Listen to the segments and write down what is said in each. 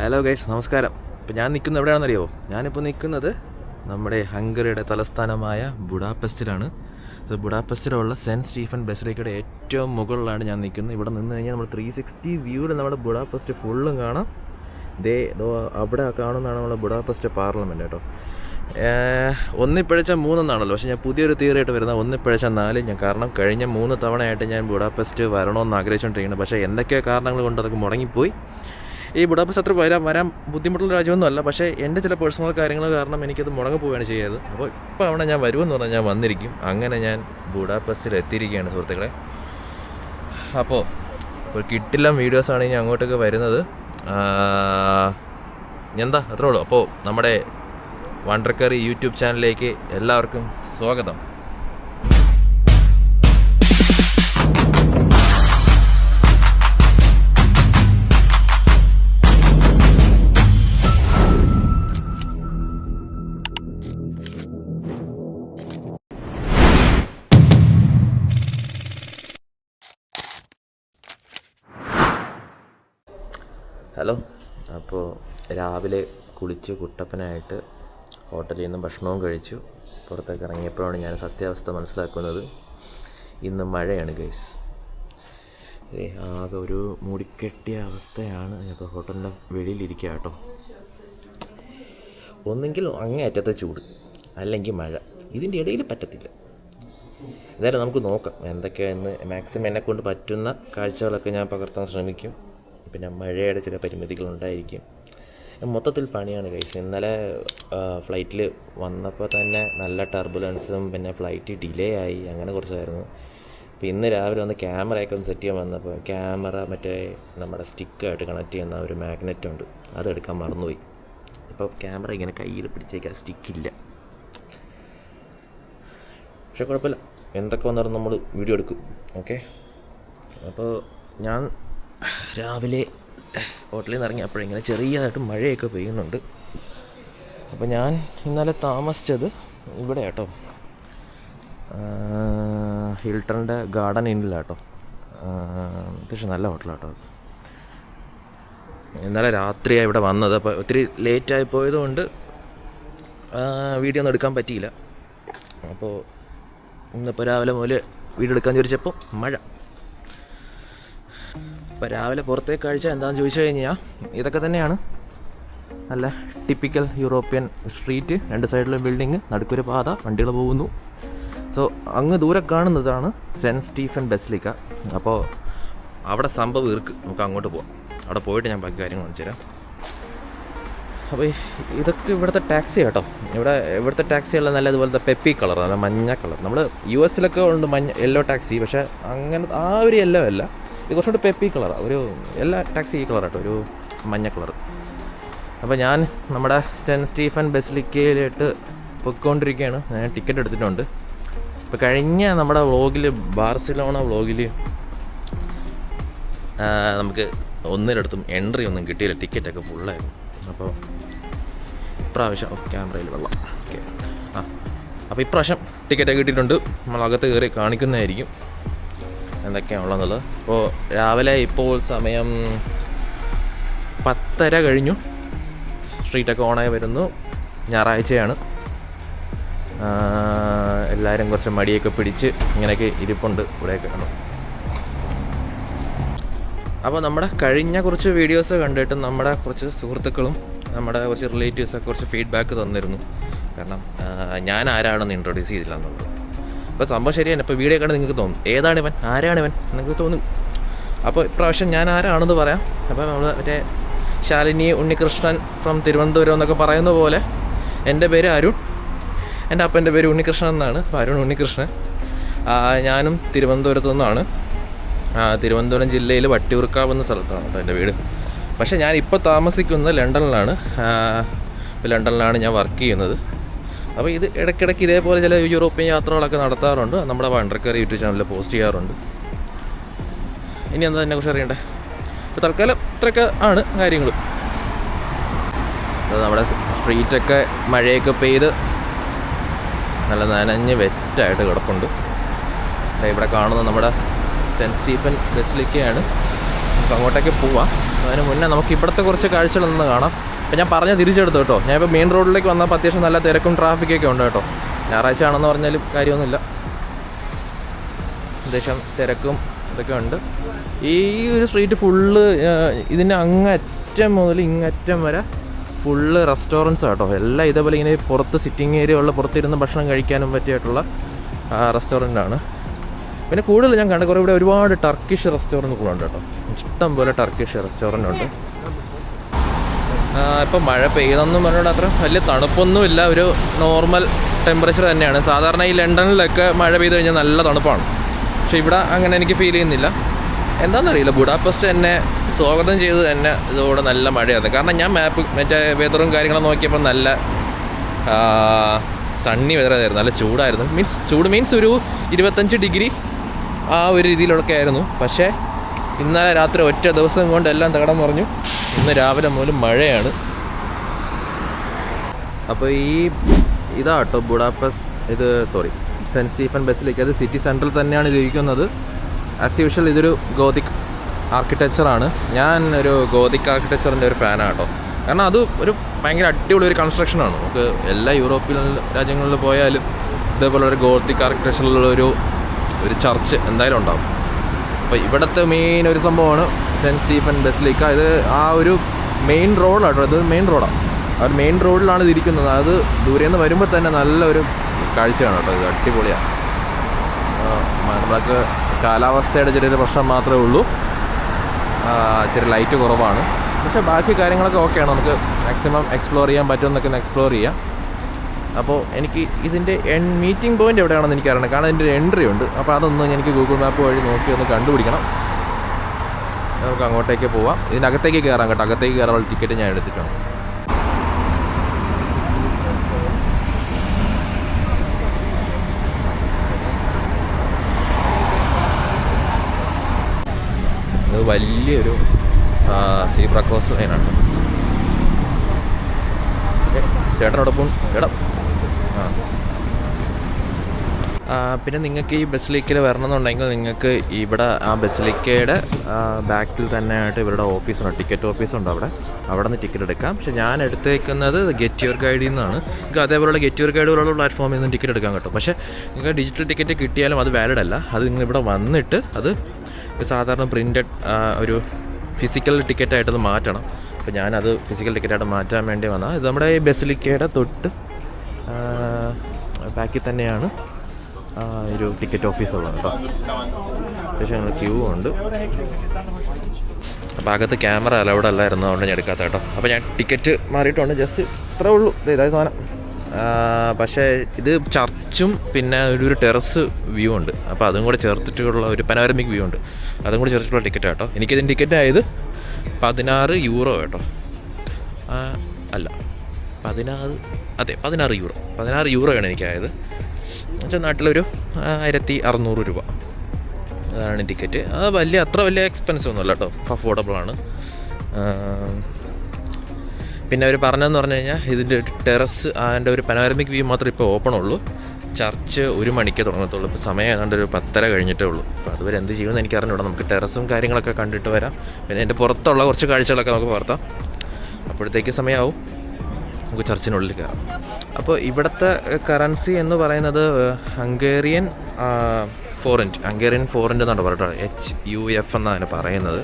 Hello guys, നമസ്കാരം. ഇപ്പോൾ ഞാൻ നിൽക്കുന്നത് എവിടെയാണെന്നറിയോ? ഞാനിപ്പോൾ നിൽക്കുന്നത് നമ്മുടെ ഹംഗറിയുടെ തലസ്ഥാനമായ ബുഡാപെസ്റ്റിലാണ്. സോ ബുഡാപെസ്റ്റിലുള്ള സെൻറ്റ് സ്റ്റീഫൻ ബസിലിക്കയുടെ ഏറ്റവും മുകളിലാണ് ഞാൻ നിൽക്കുന്നത്. ഇവിടെ നിന്ന് കഴിഞ്ഞാൽ നമ്മൾ 360 വ്യൂവിൽ നമ്മുടെ ബുഡാപെസ്റ്റ് ഫുള്ളും കാണാം. അവിടെ കാണുന്നതാണ് നമ്മുടെ ബുഡാപെസ്റ്റ് പാർലമെൻറ്റ് കേട്ടോ. ഒന്നിപ്പഴച്ച 3 എന്നാണല്ലോ, പക്ഷേ ഞാൻ പുതിയൊരു തിയറി ആയിട്ട് വരുന്നത് ഒന്നിപ്പഴച്ച 4. ഞാൻ കാരണം കഴിഞ്ഞ 3 തവണയായിട്ട് ഞാൻ ബുഡാപെസ്റ്റ് വരണമെന്ന് ആഗ്രഹിച്ചുകൊണ്ടിരിക്കുന്നത്. പക്ഷേ എന്തൊക്കെയോ കാരണങ്ങൾ കൊണ്ട് അതൊക്കെ മുടങ്ങിപ്പോയി. ഈ ബുഡാപെസ്റ്റ് അത്ര വരാൻ ബുദ്ധിമുട്ടുള്ള രാജ്യമൊന്നും അല്ല, പക്ഷേ എൻ്റെ ചില പേഴ്സണൽ കാര്യങ്ങൾ കാരണം എനിക്കത് മുടങ്ങിപ്പോവുകയാണ് ചെയ്തത്. അപ്പോൾ ഇപ്പോൾ അവിടെ ഞാൻ വരുമെന്ന് പറഞ്ഞാൽ ഞാൻ വന്നിരിക്കും. അങ്ങനെ ഞാൻ ബുഡാപെസ്റ്റിൽ എത്തിയിരിക്കുകയാണ് സുഹൃത്തുക്കളെ. അപ്പോൾ ഒരു കിട്ടില്ല വീഡിയോസാണ് ഇനി അങ്ങോട്ടൊക്കെ വരുന്നത്. എന്താ അത്രേ ഉള്ളൂ. അപ്പോൾ നമ്മുടെ വണ്ടർക്കറി യൂട്യൂബ് ചാനലിലേക്ക് എല്ലാവർക്കും സ്വാഗതം. ഹലോ. അപ്പോൾ രാവിലെ കുളിച്ച് കുട്ടപ്പനായിട്ട് ഹോട്ടലിൽ നിന്നും ഭക്ഷണവും കഴിച്ചു പുറത്തേക്ക് ഇറങ്ങിയപ്പോഴാണ് ഞാൻ സത്യാവസ്ഥ മനസ്സിലാക്കുന്നത്. ഇന്ന് മഴയാണ് ഗൈസ്. ആകെ ഒരു മൂടിക്കെട്ടിയ അവസ്ഥയാണ്. ഇപ്പോൾ ഹോട്ടലിൻ്റെ വെളിയിലിരിക്കുക കേട്ടോ. ഒന്നെങ്കിൽ അങ്ങേയറ്റത്തെ ചൂട്, അല്ലെങ്കിൽ മഴ. ഇതിൻ്റെ ഇടയിൽ പറ്റത്തില്ല. എന്തായാലും നമുക്ക് നോക്കാം എന്തൊക്കെയാണെന്ന്. മാക്സിമം എന്നെക്കൊണ്ട് പറ്റുന്ന കാഴ്ചകളൊക്കെ ഞാൻ പകർത്താൻ ശ്രമിക്കും. പിന്നെ മഴയുടെ ചില പരിമിതികളുണ്ടായിരിക്കും. മൊത്തത്തിൽ പണിയാണ് ഗൈസ്. ഇന്നലെ ഫ്ലൈറ്റിൽ വന്നപ്പോൾ തന്നെ നല്ല ടർബുലൻസും പിന്നെ ഫ്ലൈറ്റ് ഡിലേ ആയി, അങ്ങനെ കുറച്ചായിരുന്നു. അപ്പോൾ ഇന്ന് രാവിലെ വന്ന് ക്യാമറയൊക്കെ ഒന്ന് സെറ്റ് ചെയ്യാൻ വന്നപ്പോൾ ക്യാമറ മറ്റേ നമ്മുടെ സ്റ്റിക്കായിട്ട് കണക്ട് ചെയ്യുന്ന ഒരു മാഗ്നറ്റ് ഉണ്ട്, അതെടുക്കാൻ മറന്നുപോയി. ഇപ്പോൾ ക്യാമറ ഇങ്ങനെ കയ്യിൽ പിടിച്ചേക്കാൻ സ്റ്റിക്കില്ല. പക്ഷെ കുഴപ്പമില്ല, എന്തൊക്കെ വന്നാലും നമ്മൾ വീഡിയോ എടുക്കും. ഓക്കെ. അപ്പോൾ ഞാൻ രാവിലെ ഹോട്ടലിൽ നിന്ന് ഇറങ്ങിയപ്പോഴിങ്ങനെ ചെറിയതായിട്ട് മഴയൊക്കെ പെയ്യുന്നുണ്ട്. അപ്പോൾ ഞാൻ ഇന്നലെ താമസിച്ചത് ഇവിടെ കേട്ടോ, ഹിൽട്ടണിൻ്റെ ഗാർഡൻ ഇന്നിലാട്ടോ. അത്യാവശ്യം നല്ല ഹോട്ടലാട്ടോ. ഇന്നലെ രാത്രിയാണ് ഇവിടെ വന്നത്. അപ്പോൾ ഒത്തിരി ലേറ്റായി പോയതുകൊണ്ട് വീഡിയോ ഒന്നും എടുക്കാൻ പറ്റിയില്ല. അപ്പോൾ ഇന്നിപ്പോൾ രാവിലെ മുതൽ വീഡിയോ എടുക്കാൻ ചോദിച്ചപ്പോൾ മഴ. ഇപ്പോൾ രാവിലെ പുറത്തെ കാഴ്ച എന്താണെന്ന് ചോദിച്ചു കഴിഞ്ഞാൽ ഇതൊക്കെ തന്നെയാണ്. നല്ല ടിപ്പിക്കൽ യൂറോപ്യൻ സ്ട്രീറ്റ്, 2 സൈഡിലും ബിൽഡിങ്, നടുക്കൊരു പാത, വണ്ടികൾ പോകുന്നു. സോ അങ്ങ് ദൂരെ കാണുന്നതാണ് സെൻറ്റ് സ്റ്റീഫൻ ബസിലിക്ക. അപ്പോൾ അവിടെ സംഭവം നമുക്ക് അങ്ങോട്ട് പോവാം. അവിടെ പോയിട്ട് ഞാൻ ബാക്കി കാര്യങ്ങൾ കാണിച്ചു തരാം. അപ്പോൾ ഇതൊക്കെ ഇവിടുത്തെ ടാക്സി കേട്ടോ. ഇവിടുത്തെ ടാക്സിയുള്ള നല്ല ഇതുപോലത്തെ പെപ്പി കളർ, നല്ല മഞ്ഞ കളർ. നമ്മൾ US ഉണ്ട് യെല്ലോ ടാക്സി, പക്ഷേ അങ്ങനെ ആ ഒരു യെല്ലോ അല്ല, ഇത് കുറച്ചുകൂടി പെപ്പി കളറാണ്. ഒരു എല്ലാ ടാക്സി ഈ കളറാട്ടോ, ഒരു മഞ്ഞ കളർ. അപ്പോൾ ഞാൻ നമ്മുടെ സെൻറ്റ് സ്റ്റീഫൻ ബസിലിക്കയിലോട്ട് പൊയ്ക്കൊണ്ടിരിക്കുകയാണ്. ഞാൻ ടിക്കറ്റ് എടുത്തിട്ടുണ്ട്. ഇപ്പോൾ കഴിഞ്ഞ നമ്മുടെ വ്ളോഗിൽ, ബാർസിലോണ വ്ളോഗിൽ നമുക്ക് ഒന്നിടത്തും എൻട്രി ഒന്നും കിട്ടിയില്ല, ടിക്കറ്റൊക്കെ ഫുള്ളായിരുന്നു. അപ്പോൾ ഇപ്രാവശ്യം ക്യാമറയിൽ വെള്ളം. ഓക്കെ. അപ്പോൾ ഇപ്രാവശ്യം ടിക്കറ്റൊക്കെ കിട്ടിയിട്ടുണ്ട്. നമ്മളകത്ത് കയറി കാണിക്കുന്നതായിരിക്കും എന്തൊക്കെയാണുള്ളതെന്നുള്ളത്. അപ്പോൾ രാവിലെ ഇപ്പോൾ സമയം 10:30 കഴിഞ്ഞു. സ്ട്രീറ്റൊക്കെ ഓണായി വരുന്നു. ഞായറാഴ്ചയാണ്. എല്ലാവരും കുറച്ച് മടിയൊക്കെ പിടിച്ച് ഇങ്ങനെയൊക്കെ ഇരിപ്പുണ്ട് ഇവിടെയൊക്കെ കണ്ടു. അപ്പോൾ നമ്മുടെ കഴിഞ്ഞ കുറച്ച് വീഡിയോസ് കണ്ടിട്ട് നമ്മുടെ കുറച്ച് സുഹൃത്തുക്കളും നമ്മുടെ കുറച്ച് റിലേറ്റീവ്സൊക്കെ കുറച്ച് ഫീഡ്ബാക്ക് തന്നിരുന്നു. കാരണം ഞാൻ ആരാണെന്ന് ഇൻട്രൊഡ്യൂസ് ചെയ്തില്ല എന്നുള്ളത്. അപ്പോൾ സംഭവം ശരിയാണ്. ഇപ്പോൾ വീഡിയോ കണ്ട് നിങ്ങൾക്ക് തോന്നും ഏതാണിവൻ, ആരാണിവൻ നിങ്ങൾക്ക് തോന്നും. അപ്പോൾ ഇപ്രാവശ്യം ഞാൻ ആരാണെന്ന് പറയാം. അപ്പോൾ നമ്മൾ മറ്റേ ശാലിനി ഉണ്ണികൃഷ്ണൻ ഫ്രം തിരുവനന്തപുരം എന്നൊക്കെ പറയുന്ന പോലെ എൻ്റെ പേര് അരുൺ, എൻ്റെ അപ്പൻ്റെ പേര് ഉണ്ണികൃഷ്ണൻ എന്നാണ്. അപ്പോൾ അരുൺ ഉണ്ണികൃഷ്ണൻ. ഞാനും തിരുവനന്തപുരത്തു നിന്നാണ്. തിരുവനന്തപുരം ജില്ലയിൽ വട്ടിയൂർക്കാവ് എന്ന സ്ഥലത്താണ് കേട്ടോ എൻ്റെ വീട്. പക്ഷേ ഞാനിപ്പോൾ താമസിക്കുന്നത് ലണ്ടനിലാണ്. ലണ്ടനിലാണ് ഞാൻ വർക്ക് ചെയ്യുന്നത്. അപ്പോൾ ഇത് ഇടയ്ക്കിടയ്ക്ക് ഇതേപോലെ ചില യൂറോപ്യൻ യാത്രകളൊക്കെ നടത്താറുണ്ട്. നമ്മുടെ വണ്ടർക്കറി യൂട്യൂബ് ചാനലിൽ പോസ്റ്റ് ചെയ്യാറുണ്ട്. ഇനി എന്താ അതിനെക്കുറിച്ച് അറിയണ്ടേ? ഇപ്പോൾ തൽക്കാലം ഇത്രയൊക്കെ ആണ് കാര്യങ്ങൾ. അത് നമ്മുടെ സ്ട്രീറ്റൊക്കെ മഴയൊക്കെ പെയ്ത് നല്ല നനഞ്ഞ് വെറ്റായിട്ട് കിടപ്പുണ്ട്. ഇവിടെ കാണുന്നത് നമ്മുടെ സെൻറ്റ് സ്റ്റീഫൻ ബസിലിക്കയാണ്. നമുക്ക് അങ്ങോട്ടേക്ക് പോവാം. അതിന് മുന്നേ നമുക്ക് ഇവിടുത്തെ കുറച്ച് കാഴ്ചകളൊന്ന് കാണാം. അപ്പോൾ ഞാൻ പറഞ്ഞ തിരിച്ചെടുത്തു കേട്ടോ. ഞാൻ ഇപ്പോൾ മെയിൻ റോഡിലേക്ക് വന്നപ്പോൾ അത്യാവശ്യം നല്ല തിരക്കും ട്രാഫിക്കൊക്കെ ഉണ്ട് കേട്ടോ. ഞായറാഴ്ച ആണെന്ന് പറഞ്ഞാലും കാര്യമൊന്നുമില്ല, അത്യാവശ്യം തിരക്കും ഇതൊക്കെ ഉണ്ട്. ഈ ഒരു സ്ട്രീറ്റ് ഫുള്ള് ഇതിൻ്റെ അങ്ങറ്റം മുതൽ ഇങ്ങറ്റം വരെ ഫുള്ള് റെസ്റ്റോറൻറ്റ്സ് കേട്ടോ. എല്ലാം ഇതേപോലെ ഇങ്ങനെ പുറത്ത് സിറ്റിംഗ് ഏരിയ ഉള്ള, പുറത്തിരുന്ന് ഭക്ഷണം കഴിക്കാനും പറ്റിയിട്ടുള്ള റെസ്റ്റോറൻ്റാണ്. പിന്നെ കൂടുതൽ ഞാൻ കണ്ട കുറേ ഇവിടെ ഒരുപാട് ടർക്കിഷ് റെസ്റ്റോറൻറ്റുകളുണ്ട് കേട്ടോ. ഇഷ്ടം പോലെ ടർക്കിഷ് റെസ്റ്റോറൻ്റ് ഉണ്ട്. ഇപ്പം മഴ പെയ്തെന്നും പറഞ്ഞുകൊണ്ട് അത്ര വലിയ തണുപ്പൊന്നുമില്ല, ഒരു നോർമൽ ടെമ്പറേച്ചർ തന്നെയാണ്. സാധാരണ ഈ ലണ്ടനിലൊക്കെ മഴ പെയ്ത് കഴിഞ്ഞാൽ നല്ല തണുപ്പാണ്, പക്ഷേ ഇവിടെ അങ്ങനെ എനിക്ക് ഫീൽ ചെയ്യുന്നില്ല. എന്താണെന്നറിയില്ല, ബുഡാപെസ്റ്റ് എന്നെ സ്വാഗതം ചെയ്ത് തന്നെ ഇതോടെ നല്ല മഴയായിരുന്നു. കാരണം ഞാൻ മറ്റേ വെതറും കാര്യങ്ങളും നോക്കിയപ്പോൾ നല്ല സണ്ണി വെതറായിരുന്നു, നല്ല ചൂടായിരുന്നു. ചൂട് മീൻസ് ഒരു 25 ഡിഗ്രി ആ ഒരു രീതിയിലൊക്കെ ആയിരുന്നു. പക്ഷേ ഇന്നലെ രാത്രി ഒറ്റ ദിവസം കൊണ്ട് എല്ലാം തകടം പറഞ്ഞു. ഇന്ന് രാവിലെ മുതൽ മഴയാണ്. അപ്പോൾ ഇതാട്ടോ ബുഡാപെസ്റ്റ്, സെൻറ്റ് സ്റ്റീഫൻ ബസിലിക്ക. അത് സിറ്റി സെൻട്രൽ തന്നെയാണ് ഇരിക്കുന്നത്. ആസ് യൂഷ്വൽ ഇതൊരു ഗോതിക് ആർക്കിടെക്ചറാണ്. ഞാൻ ഒരു ഗോതിക് ആർക്കിടെക്ചറിൻ്റെ ഒരു ഫാനാണ് കേട്ടോ. കാരണം അത് ഒരു ഭയങ്കര അടിപൊളി ഒരു കൺസ്ട്രക്ഷനാണ്. നമുക്ക് എല്ലാ യൂറോപ്യൻ രാജ്യങ്ങളിൽ പോയാലും ഇതേപോലെ ഒരു ഗോതിക് ആർക്കിടെക്ചറിലുള്ള ഒരു ചർച്ച് എന്തായാലും ഉണ്ടാവും. അപ്പോൾ ഇവിടുത്തെ മെയിൻ ഒരു സംഭവമാണ് സെൻറ്റ് സ്റ്റീഫൻ ബസിലിക്ക. ഇത് ആ ഒരു മെയിൻ റോഡാട്ടോ, ഇത് മെയിൻ റോഡാണ്. ആ ഒരു മെയിൻ റോഡിലാണ് ഇത് ഇരിക്കുന്നത്. അത് ദൂരെ നിന്ന് വരുമ്പോൾ തന്നെ നല്ലൊരു കാഴ്ചയാണ് കേട്ടോ. ഇത് അടിപൊളിയാണ്. നമ്മൾക്ക് കാലാവസ്ഥയുടെ ചെറിയൊരു പ്രശ്നം മാത്രമേ ഉള്ളൂ, ഇച്ചിരി ലൈറ്റ് കുറവാണ്. പക്ഷേ ബാക്കി കാര്യങ്ങളൊക്കെ ഓക്കെയാണ്, നമുക്ക് മാക്സിമം എക്സ്പ്ലോർ ചെയ്യാൻ പറ്റുമെന്നൊക്കെ ഒന്ന് എക്സ്പ്ലോർ ചെയ്യാം. അപ്പോൾ എനിക്ക് ഇതിൻ്റെ മീറ്റിംഗ് പോയിൻ്റ് എവിടെയാണെന്ന് എനിക്കറിയണം, കാരണം ഇതിൻ്റെ ഒരു എൻട്രി ഉണ്ട്. അപ്പോൾ അതൊന്ന് എനിക്ക് ഗൂഗിൾ മാപ്പ് വഴി നോക്കി ഒന്ന് കണ്ടുപിടിക്കണം. നമുക്ക് അങ്ങോട്ടേക്ക് പോവാം. ഇതിൻ്റെ അകത്തേക്ക് കയറാം കേട്ടോ. അകത്തേക്ക് കയറാനുള്ള ടിക്കറ്റ് ഞാൻ എടുത്തിട്ടുണ്ട്. ഇത് വലിയൊരു സീബ്ര ക്രോസ് ലൈനാണ്. ചേട്ടനോടൊപ്പം ചേട്ടാ. പിന്നെ നിങ്ങൾക്ക് ഈ ബസിലിക്കയിൽ വരണമെന്നുണ്ടെങ്കിൽ നിങ്ങൾക്ക് ഇവിടെ ആ ബസിലിക്കയുടെ ബാക്കിൽ തന്നെ ആയിട്ട് ഇവരുടെ ഓഫീസുണ്ട്, ടിക്കറ്റ് ഓഫീസുണ്ട്. അവിടെ നിന്ന് ടിക്കറ്റ് എടുക്കാം. പക്ഷെ ഞാൻ എടുത്തേക്കുന്നത് ഗെറ്റ് യുവർ ഗൈഡിൽ നിന്നാണ്. നിങ്ങൾക്ക് അതേപോലെയുള്ള ഗെറ്റ് യുവർ ഗൈഡുകളുള്ള പ്ലാറ്റ്ഫോമിൽ നിന്ന് ടിക്കറ്റ് എടുക്കാൻ കേട്ടോ. പക്ഷേ നിങ്ങൾക്ക് ഡിജിറ്റൽ ടിക്കറ്റ് കിട്ടിയാലും അത് വാലിഡ് അല്ല. അത് നിങ്ങൾ ഇവിടെ വന്നിട്ട് അത് സാധാരണ പ്രിൻറ്റഡ് ഒരു ഫിസിക്കൽ ടിക്കറ്റായിട്ടത് മാറ്റണം. അപ്പോൾ ഞാനത് ഫിസിക്കൽ ടിക്കറ്റായിട്ട് മാറ്റാൻ വേണ്ടി വന്നാൽ ഇത് നമ്മുടെ ഈ ബസിലിക്കയുടെ തൊട്ട് ബാക്കിൽ തന്നെയാണ് ഒരു ടിക്കറ്റ് ഓഫീസുള്ളത് കേട്ടോ. പക്ഷേ ഞങ്ങൾ ക്യൂ ഉണ്ട്. അപ്പോൾ അകത്ത് ക്യാമറ അലൗഡ് അല്ലായിരുന്നു, അതുകൊണ്ട് ഞാൻ എടുക്കാത്ത കേട്ടോ. അപ്പോൾ ഞാൻ ടിക്കറ്റ് മാറിയിട്ടുണ്ട്, ജസ്റ്റ് ഇത്രേ ഉള്ളൂ. ഇതായത് സാധനം. പക്ഷേ ഇത് ചർച്ചും പിന്നെ ഒരു ടെറസ് വ്യൂ ഉണ്ട്. അപ്പോൾ അതും കൂടെ ചേർത്തിട്ടുള്ള ഒരു പനോരമിക് വ്യൂ ഉണ്ട്. അതും കൂടെ ചേർത്തിട്ടുള്ള ടിക്കറ്റ് കേട്ടോ. എനിക്കിതിൻ്റെ ടിക്കറ്റ് ആയത് 16 യൂറോ കേട്ടോ. അല്ല 16 യൂറോ. 16 യൂറോയാണ് എനിക്കായത്. എന്നുവെച്ചാൽ നാട്ടിലൊരു 1600 രൂപ. അതാണ് ടിക്കറ്റ്. അത് അത്ര വലിയ എക്സ്പെൻസീവ് ഒന്നുമല്ല കേട്ടോ, അഫോർഡബിളാണ്. പിന്നെ അവർ പറഞ്ഞതെന്ന് പറഞ്ഞു കഴിഞ്ഞാൽ ഇതിൻ്റെ ടെറസ് അതിൻ്റെ ഒരു പനോരമിക് വ്യൂ മാത്രമേ ഇപ്പോൾ ഓപ്പൺ ഉള്ളൂ. ചർച്ച് 1 മണിക്ക് തുടങ്ങത്തുള്ളൂ. ഇപ്പോൾ സമയം ഏതാണ്ട് ഒരു 10:30 കഴിഞ്ഞിട്ടേ ഉള്ളൂ. അപ്പോൾ അതുവരെ എന്ത് ചെയ്യുമെന്ന് എനിക്ക് അറിഞ്ഞൂടാ. നമുക്ക് ടെറസും കാര്യങ്ങളൊക്കെ കണ്ടിട്ട് വരാം. പിന്നെ എൻ്റെ പുറത്തുള്ള കുറച്ച് കാഴ്ചകളൊക്കെ നമുക്ക് പകർത്താം. അപ്പോഴത്തേക്ക് സമയമാവും, നമുക്ക് ചർച്ചിനുള്ളിൽ കയറാം. അപ്പോൾ ഇവിടുത്തെ കറൻസി എന്ന് പറയുന്നത് ഹംഗേറിയൻ ഫോറൻറ്റ് എന്നാണ് പറയുന്നത്. HUF എന്നാണ് പറയുന്നത്.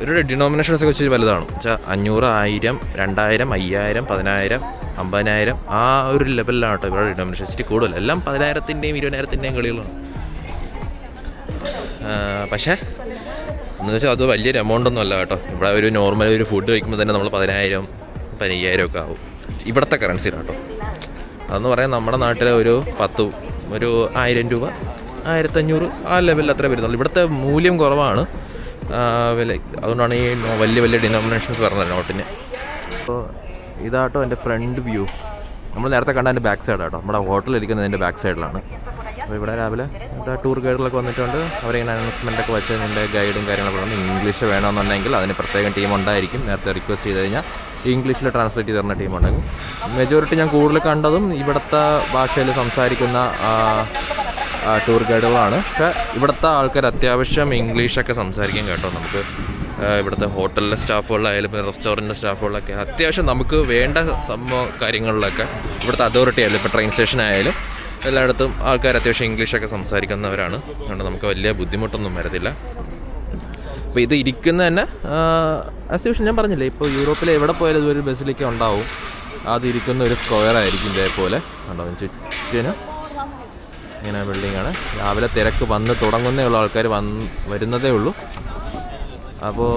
ഇവരുടെ ഡിനോമിനേഷൻസ് ഒക്കെ വെച്ച് വലുതാണ്. വെച്ചാൽ 500, 1000, 2000, 5000, 10000, 50000 ആ ഒരു ലെവലിലാണ് കേട്ടോ ഇവരുടെ ഡിനോമിനേഷൻ. ഇച്ചിരി കൂടുതൽ. എല്ലാം 10000-ൻ്റെയും 20,000-ൻ്റെയും കളികളാണ്. പക്ഷേ എന്ന് വെച്ചാൽ അത് വലിയൊരു എമൗണ്ട് ഒന്നും അല്ല കേട്ടോ. ഇവിടെ ഒരു നോർമൽ ഒരു ഫുഡ് കഴിക്കുമ്പോൾ തന്നെ നമ്മൾ 10,000, 15,000 ഒക്കെ ആവും ഇവിടുത്തെ കറൻസിയിലാണ് കേട്ടോ. അതെന്ന് പറയാൻ നമ്മുടെ നാട്ടിലെ ഒരു 1000 രൂപ, 1500 ആ ലെവലിൽ അത്രേ വരുന്നുള്ളൂ. ഇവിടുത്തെ മൂല്യം കുറവാണ് വില. അതുകൊണ്ടാണ് ഈ വലിയ ഡിനോമിനേഷൻസ് പറഞ്ഞത് നോട്ടിന്. അപ്പോൾ ഇതാട്ടോ എൻ്റെ ഫ്രണ്ട് വ്യൂ. നമ്മൾ നേരത്തെ കണ്ട എൻ്റെ ബാക്ക് സൈഡ് ആട്ടോ. നമ്മുടെ ഹോട്ടലിരിക്കുന്നത് എൻ്റെ ബാക്ക് സൈഡിലാണ്. അപ്പോൾ ഇവിടെ രാവിലെ ടൂർ ഗൈഡുകളൊക്കെ വന്നിട്ടുണ്ട്. അവരിങ്ങനെ അനൗൺസ്മെൻറ്റൊക്കെ വെച്ച് എൻ്റെ ഗൈഡും കാര്യങ്ങളൊക്കെ ഉണ്ട്. ഇംഗ്ലീഷ് വേണമെന്നുണ്ടെങ്കിൽ അതിന് പ്രത്യേകം ടീം ഉണ്ടായിരിക്കും. നേരത്തെ റിക്വസ്റ്റ് ചെയ്ത് കഴിഞ്ഞാൽ ഇംഗ്ലീഷിൽ ട്രാൻസ്ലേറ്റ് ചെയ്ത് തരുന്ന ടീമുണ്ടെങ്കിൽ. മെജോറിറ്റി ഞാൻ കൂടുതൽ കണ്ടതും ഇവിടുത്തെ ഭാഷയിൽ സംസാരിക്കുന്ന ടൂർ ഗൈഡുകളാണ്. പക്ഷേ ഇവിടുത്തെ ആൾക്കാർ അത്യാവശ്യം ഇംഗ്ലീഷൊക്കെ സംസാരിക്കാൻ കേട്ടോ. നമുക്ക് ഇവിടുത്തെ ഹോട്ടലിലെ സ്റ്റാഫുകളായാലും റെസ്റ്റോറൻറ്റ് സ്റ്റാഫുകളൊക്കെ അത്യാവശ്യം നമുക്ക് വേണ്ട കാര്യങ്ങളിലൊക്കെ ഇവിടുത്തെ അതോറിറ്റി ആയാലും ഇപ്പോൾ ട്രെയിൻ സ്റ്റേഷൻ ആയാലും എല്ലായിടത്തും ആൾക്കാർ അത്യാവശ്യം ഇംഗ്ലീഷൊക്കെ സംസാരിക്കുന്നവരാണ്. അതുകൊണ്ട് നമുക്ക് വലിയ ബുദ്ധിമുട്ടൊന്നും വരത്തില്ല. അപ്പോൾ ഇത് ഇരിക്കുന്ന തന്നെ അത്യാവശ്യം ഞാൻ പറഞ്ഞില്ലേ, ഇപ്പോൾ യൂറോപ്പിൽ എവിടെ പോയാലും ഇതൊരു ബസിലിക്ക ഉണ്ടാവും. അതിരിക്കുന്ന ഒരു സ്ക്വയർ ആയിരിക്കും ഇതേപോലെ ഉണ്ടാവും. ചുറ്റിനും ഇങ്ങനെ ബിൽഡിങ്ങാണ്. രാവിലെ തിരക്ക് വന്ന് തുടങ്ങുന്നേ ഉള്ളൂ, ആൾക്കാർ വരുന്നതേ ഉള്ളൂ. അപ്പോൾ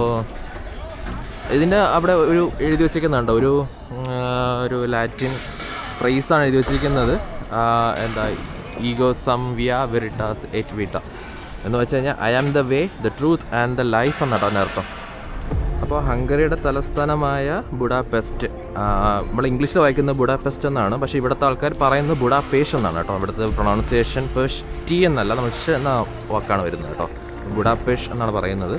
ഇതിൻ്റെ അവിടെ ഒരു എഴുതി വെച്ചിരിക്കുന്നുണ്ട്, ഒരു ലാറ്റിൻ ഫ്രേസാണ് എഴുതി വെച്ചിരിക്കുന്നത്. എന്താ ego sum via veritas et vita എന്ന് വെച്ച് കഴിഞ്ഞാൽ I am the way, the truth and the life എന്നാണ് അതിനർത്ഥം. അപ്പോൾ ഹംഗറിയുടെ തലസ്ഥാനമായ ബുഡാപെസ്റ്റ്, നമ്മൾ ഇംഗ്ലീഷിൽ വായിക്കുന്നത് ബുഡാപെസ്റ്റ് എന്നാണ്, പക്ഷേ ഇവിടുത്തെ ആൾക്കാർ പറയുന്നത് ബുഡാപേഷ് എന്നാണ് കേട്ടോ. ഇവിടുത്തെ പ്രൊണൗൺസിയേഷൻ പേഷ് ടി എന്നല്ല, നമ്മൾ ഷ് എന്ന വാക്കാണ് വരുന്നത് കേട്ടോ. ബുഡാപേഷ് എന്നാണ് പറയുന്നത്.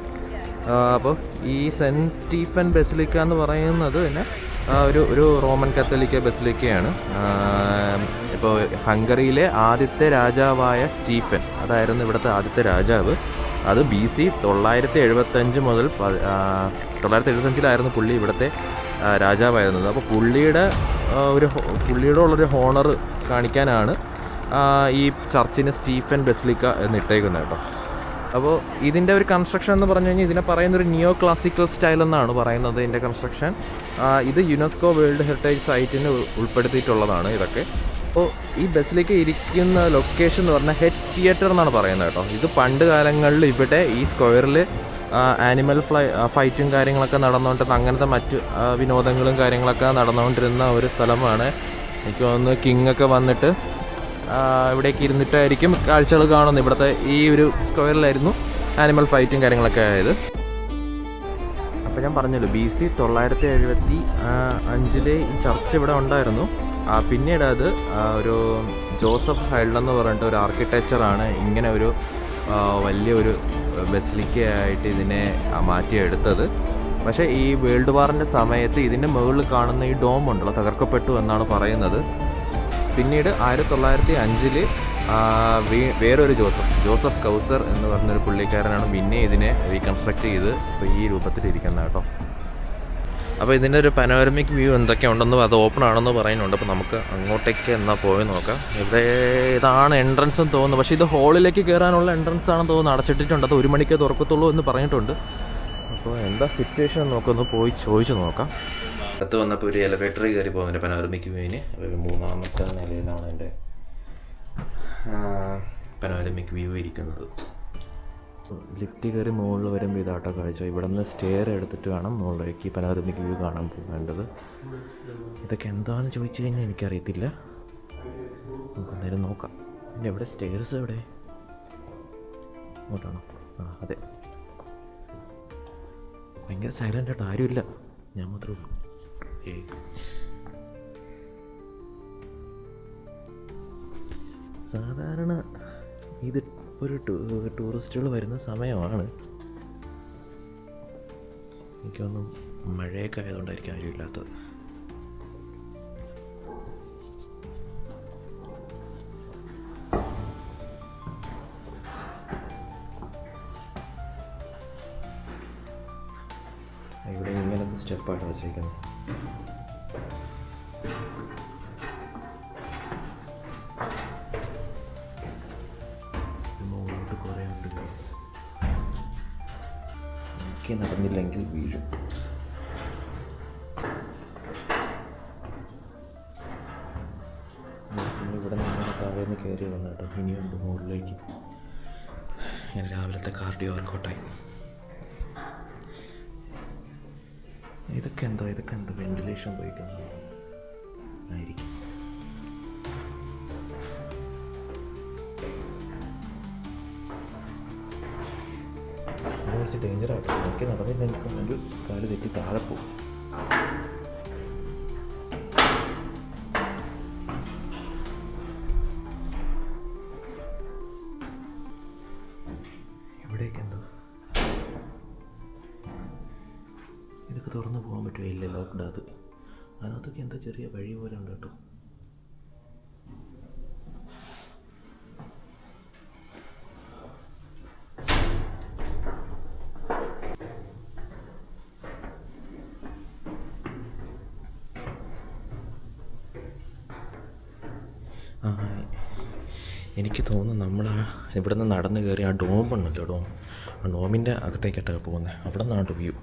അപ്പോൾ ഈ സെൻറ്റ് സ്റ്റീഫൻ ബസിലിക്ക എന്ന് പറയുന്നത് പിന്നെ ഒരു റോമൻ കത്തോലിക്ക ബസിലിക്കയാണ്. ഇപ്പോൾ ഹംഗറിയിലെ ആദ്യത്തെ രാജാവായ സ്റ്റീഫൻ, അതായിരുന്നു ഇവിടുത്തെ ആദ്യത്തെ രാജാവ്. അത് BC 975 മുതൽ 975 പുള്ളി ഇവിടുത്തെ രാജാവായിരുന്നത്. അപ്പോൾ പുള്ളിയോടുള്ളൊരു ഹോണർ കാണിക്കാനാണ് ഈ ചർച്ചിന് സ്റ്റീഫൻ ബസിലിക്ക എന്നിട്ടേക്കുന്നത് കേട്ടോ. അപ്പോൾ ഇതിൻ്റെ ഒരു കൺസ്ട്രക്ഷൻ എന്ന് പറഞ്ഞു കഴിഞ്ഞാൽ ഇതിനെ പറയുന്നൊരു നിയോ ക്ലാസിക്കൽ സ്റ്റൈൽ എന്നാണ് പറയുന്നത്. ഇതിൻ്റെ കൺസ്ട്രക്ഷൻ ഇത് യുനെസ്കോ വേൾഡ് ഹെറിറ്റേജ് സൈറ്റിന് ഉൾപ്പെടുത്തിയിട്ടുള്ളതാണ് ഇതൊക്കെ. അപ്പോൾ ഈ ബസിലേക്ക് ഇരിക്കുന്ന ലൊക്കേഷൻ എന്ന് പറഞ്ഞാൽ ഹെഡ്സ് തിയേറ്റർ എന്നാണ് പറയുന്നത് കേട്ടോ. ഇത് പണ്ട് കാലങ്ങളിൽ ഇവിടെ ഈ സ്ക്വയറിൽ ആനിമൽ ഫൈറ്റും കാര്യങ്ങളൊക്കെ നടന്നുകൊണ്ടിരുന്ന, അങ്ങനത്തെ മറ്റ് വിനോദങ്ങളും കാര്യങ്ങളൊക്കെ നടന്നുകൊണ്ടിരുന്ന ഒരു സ്ഥലമാണ്. എനിക്ക് തോന്നുന്നു കിങ്ങൊക്കെ വന്നിട്ട് ഇവിടേക്ക് ഇരുന്നിട്ടായിരിക്കും കാഴ്ചകൾ കാണുന്നത്. ഇവിടുത്തെ ഈ ഒരു സ്ക്വയറിലായിരുന്നു ആനിമൽ ഫൈറ്റും കാര്യങ്ങളൊക്കെ ആയത്. അപ്പോൾ ഞാൻ പറഞ്ഞല്ലോ BC 975 ഈ ചർച്ച് ഇവിടെ ഉണ്ടായിരുന്നു. പിന്നീട് അത് ഒരു ജോസഫ് ഹൈൽഡ് എന്ന് പറഞ്ഞിട്ട് ഒരു ആർക്കിടെക്ചറാണ് ഇങ്ങനെ ഒരു വലിയൊരു ബസിലിക്കയായിട്ട് ഇതിനെ മാറ്റിയെടുത്തത്. പക്ഷേ ഈ വേൾഡ് വാറിൻ്റെ സമയത്ത് ഇതിൻ്റെ മുകളിൽ കാണുന്ന ഈ ഡോം ഉണ്ടല്ലോ തകർക്കപ്പെട്ടു എന്നാണ് പറയുന്നത്. പിന്നീട് 1905 വേറൊരു ജോസഫ് കൗസർ എന്ന് പറഞ്ഞൊരു പുള്ളിക്കാരനാണ് പിന്നെ ഇതിനെ റീകൺസ്ട്രക്ട് ചെയ്ത് ഇപ്പോൾ ഈ രൂപത്തിലിരിക്കുന്നത് കേട്ടോ. അപ്പോൾ ഇതിൻ്റെ ഒരു പനോരമിക് വ്യൂ എന്തൊക്കെ ഉണ്ടെന്നും അത് ഓപ്പൺ ആണെന്ന് പറയുന്നുണ്ട്. അപ്പോൾ നമുക്ക് അങ്ങോട്ടേക്ക് എന്നാൽ പോയി നോക്കാം. ഇവിടെ ഇതാണ് എൻട്രൻസ് എന്ന് തോന്നുന്നു, പക്ഷേ ഇത് ഹോളിലേക്ക് കയറാനുള്ള എൻട്രൻസ് ആണെന്ന് തോന്നുന്നു. അടച്ചിട്ടിട്ടുണ്ട്, അത് 1 മണിക്കേ തുറക്കത്തുള്ളൂ എന്ന് പറഞ്ഞിട്ടുണ്ട്. അപ്പോൾ എന്താ സിറ്റുവേഷൻ നമുക്കൊന്ന് പോയി ചോദിച്ചു നോക്കാം. അടുത്ത് വന്നപ്പോൾ ഒരു എലിവേറ്ററിൽ കയറി പോകുന്നുണ്ട് പനോരമിക് വ്യൂവിന്. 3ാമത്തെ നിലയിലാണ് എൻ്റെ പനോരമിക് വ്യൂ ഇരിക്കുന്നത്. ലിഫ്റ്റ് കയറി മുകളിൽ വരുമ്പോൾ ഇതാട്ടോ കാഴ്ച. ഇവിടെ നിന്ന് സ്റ്റെയർ എടുത്തിട്ട് വേണം മുകളിലേക്ക് പനോരമിക് വ്യൂ കാണാൻ പോകേണ്ടത്. ഇതൊക്കെ എന്താണെന്ന് ചോദിച്ചു കഴിഞ്ഞാൽ എനിക്കറിയത്തില്ല. നമുക്ക് എന്തായാലും നോക്കാം. പിന്നെ എവിടെ സ്റ്റെയർസ് എവിടെ? അങ്ങോട്ടാണോ? അതെ. ഭയങ്കര സൈലൻ്റ് ആയിട്ട് ആരുമില്ല, ഞാൻ മാത്രമേ ഉള്ളൂ. സാധാരണ ഇത് ഒരു ടൂറിസ്റ്റുകൾ വരുന്ന സമയമാണ്. എനിക്കൊന്നും മഴയൊക്കെ ആയതുകൊണ്ടായിരിക്കും ആരുമില്ലാത്തത്. ഇവിടെ ഇങ്ങനത്തെ സ്റ്റെപ്പായിട്ട് വെച്ചേക്കുന്നത്. മുകളിലോട്ട് കുറേ ഉണ്ട് ഗൈസ്. എനിക്ക് നടന്നില്ലെങ്കിൽ വീഴും. ഇവിടെ നിന്ന് താഴേന്ന് കയറി വന്നു കേട്ടോ. ഇനിയുണ്ട് മുകളിലേക്ക്. ഞാൻ രാവിലത്തെ കാർഡിയോ വർക്കൗട്ടായി. ഇതൊക്കെ എന്തോ വെന്റിലേഷൻ പോയിക്കുന്നത് ആയിരിക്കും. കുറച്ച് ഡേഞ്ചറാണ്. എനിക്ക് നടന്നില്ലെങ്കിൽ ഒരു കാല് തെറ്റി താഴെ പോകും. ഇവിടേക്ക് എന്തോ ഇതൊക്കെ തുറന്നു പോകാൻ പറ്റുമോ? ഇല്ല, ലോക്ക്ഡ്. അതിനകത്തൊക്കെ എന്തോ ചെറിയ വഴി പോലെ ഉണ്ട് കേട്ടോ. ആ, എനിക്ക് തോന്നുന്നു നമ്മൾ ഇവിടെ നിന്ന് നടന്ന് കയറി ആ ഡോം ഉണ്ടല്ലോ, ഡോം, ആ ഡോമിൻ്റെ അകത്തേക്കായിട്ടാണ് പോകുന്നത്. അവിടെ നിന്നാണ് വ്യൂ.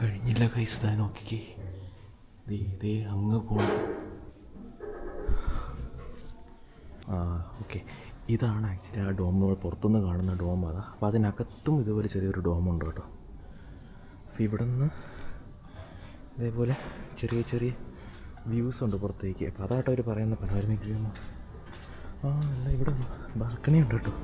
കഴിഞ്ഞില്ല കൈസ്, താൻ നോക്കിക്കേ, ഇതേ അങ്ങ് പോകണം. ആ ഓക്കെ, ഇതാണ് ആക്ച്വലി ആ ഡോം, നമ്മൾ പുറത്തുനിന്ന് കാണുന്ന ഡോം അതാ. അപ്പോൾ അതിനകത്തും ഇതുപോലെ ചെറിയൊരു ഡോമുണ്ട് കേട്ടോ. അപ്പോൾ ഇവിടെ നിന്ന് ഇതേപോലെ ചെറിയ ചെറിയ വ്യൂസ് ഉണ്ട് പുറത്തേക്ക്. അപ്പോൾ അതാട്ടോ അവർ പറയുന്ന പനോരമിക് വ്യൂ. ആ അല്ല, ഇവിടെ ബാൽക്കണി ഉണ്ട് കേട്ടോ.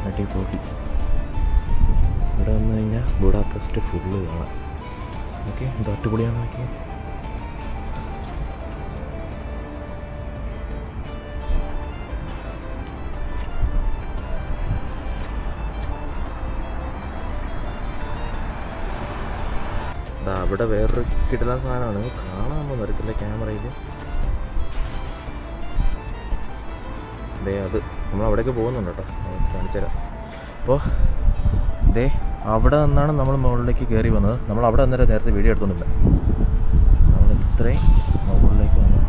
അടിപൊളി. ഇവിടെ വന്നു കഴിഞ്ഞാൽ ബുഡാപെസ്റ്റ് ഫുള്ള് കാണാം. ഓക്കെ, ഇത് അടിപൊളിയാണ്. നോക്കി, അവിടെ വേറൊരു കിടിലൻ സാധനമാണ്, കാണാമെന്ന് വരത്തില്ല ക്യാമറയിൽ. ദേ അത് നമ്മൾ അവിടേക്ക് പോകുന്നുണ്ട് കേട്ടോ, കാണിച്ചു തരാം. അപ്പോൾ ദേ അവിടെ നിന്നാണ് നമ്മൾ മുകളിലേക്ക് കയറി വന്നത്. നമ്മൾ അവിടെ അന്നേരം നേരത്തെ വീഡിയോ എടുത്തോണ്ടില്ല, നമ്മൾ ഇത്രയും മുകളിലേക്ക് വന്നു.